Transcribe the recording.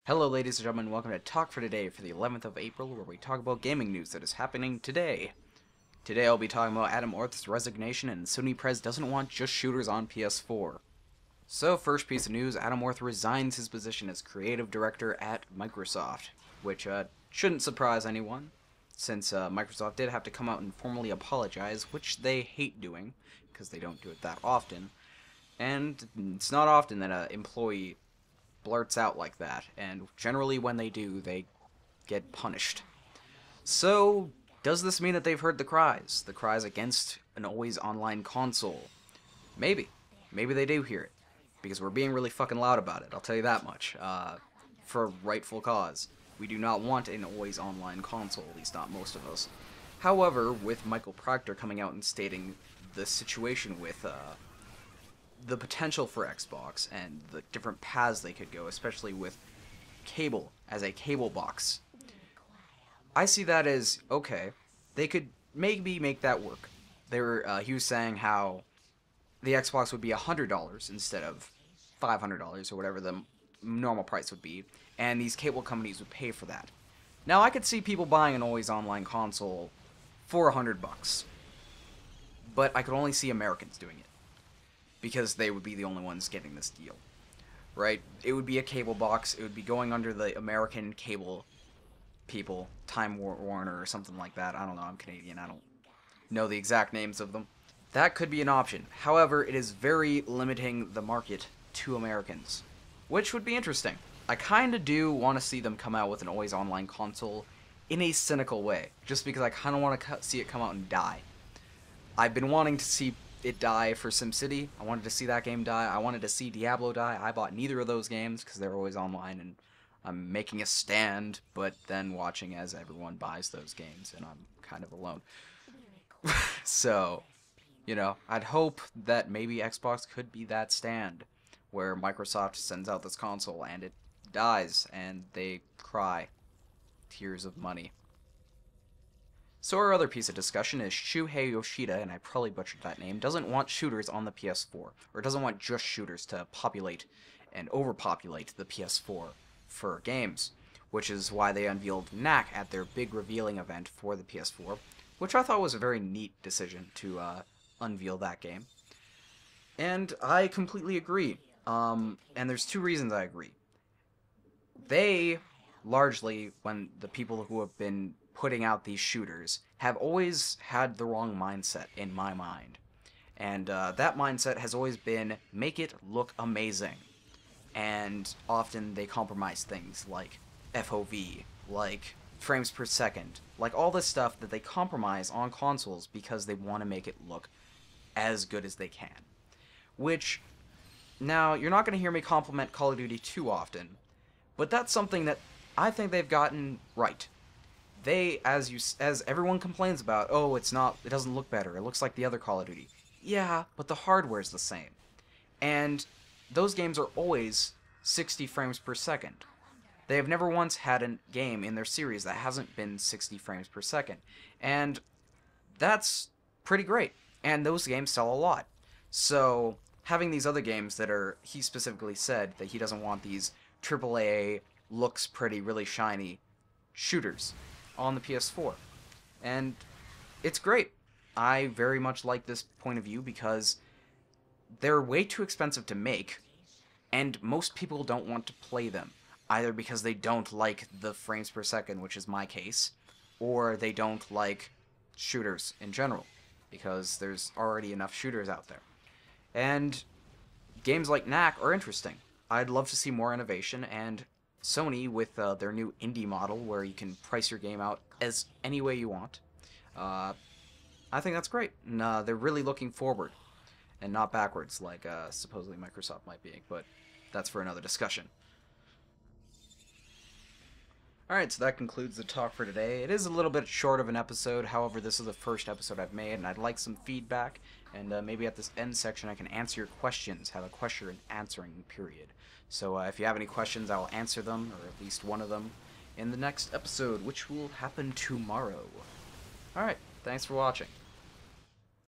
Hello ladies and gentlemen, welcome to Talk for Today for the 11th of April, where we talk about gaming news that is happening today. Today I'll be talking about Orth's resignation and Sony Prez doesn't want just shooters on PS4. So first piece of news, Orth resigns his position as creative director at Microsoft, which shouldn't surprise anyone, since Microsoft did have to come out and formally apologize, which they hate doing, because they don't do it that often, and it's not often that an employee blurts out like that, and generally when they do, they get punished. So, does this mean that they've heard the cries? The cries against an always online console? Maybe. Maybe they do hear it. Because we're being really fucking loud about it, I'll tell you that much. For rightful cause. We do not want an always online console, at least not most of us. However, with Michael Proctor coming out and stating the situation with, the potential for Xbox and the different paths they could go, especially with cable as a cable box. I see that as, okay, they could maybe make that work. He was saying how the Xbox would be $100 instead of $500 or whatever the normal price would be, and these cable companies would pay for that. Now, I could see people buying an always online console for $100, but I could only see Americans doing it, because they would be the only ones getting this deal, right? It would be a cable box. It would be going under the American cable people, Time Warner or something like that. I don't know. I'm Canadian. I don't know the exact names of them. That could be an option. However, it is very limiting the market to Americans, which would be interesting. I kind of do want to see them come out with an always online console in a cynical way, just because I kind of want to see it come out and die. I've been wanting to see it die for SimCity. I wanted to see that game die. I wanted to see Diablo die. I bought neither of those games because they're always online, and I'm making a stand, but then watching as everyone buys those games, and I'm kind of alone. So, you know, I'd hope that maybe Xbox could be that stand, where Microsoft sends out this console, and it dies, and they cry tears of money. So our other piece of discussion is Shuhei Yoshida, and I probably butchered that name, doesn't want shooters on the PS4, or doesn't want just shooters to populate and overpopulate the PS4 for games, which is why they unveiled Knack at their big revealing event for the PS4, which I thought was a very neat decision to unveil that game. And I completely agree, and there's two reasons I agree. They, largely, when the people who have been putting out these shooters, have always had the wrong mindset in my mind. And that mindset has always been, make it look amazing. And often they compromise things like FOV, like frames per second, like all this stuff that they compromise on consoles because they want to make it look as good as they can. Which, now, you're not going to hear me compliment Call of Duty too often, but that's something that I think they've gotten right. They, as everyone complains about, oh, it doesn't look better, it looks like the other Call of Duty. Yeah, but the hardware's the same. And those games are always 60 frames per second. They have never once had a game in their series that hasn't been 60 frames per second. And that's pretty great. And those games sell a lot. So, having these other games that are, he specifically said that he doesn't want these AAA, looks pretty, really shiny shooters on the PS4. And it's great. I very much like this point of view because they're way too expensive to make, and most people don't want to play them, either because they don't like the frames per second, which is my case, or they don't like shooters in general, because there's already enough shooters out there. And games like Knack are interesting. I'd love to see more innovation, and Sony, with their new indie model, where you can price your game out as any way you want, I think that's great. And they're really looking forward, and not backwards, like supposedly Microsoft might be, but that's for another discussion. Alright, so that concludes the talk for today. It is a little bit short of an episode, however, this is the first episode I've made, and I'd like some feedback, and maybe at this end section I can answer your questions, have a question and answering period. So if you have any questions, I will answer them, or at least one of them, in the next episode, which will happen tomorrow. Alright, thanks for watching.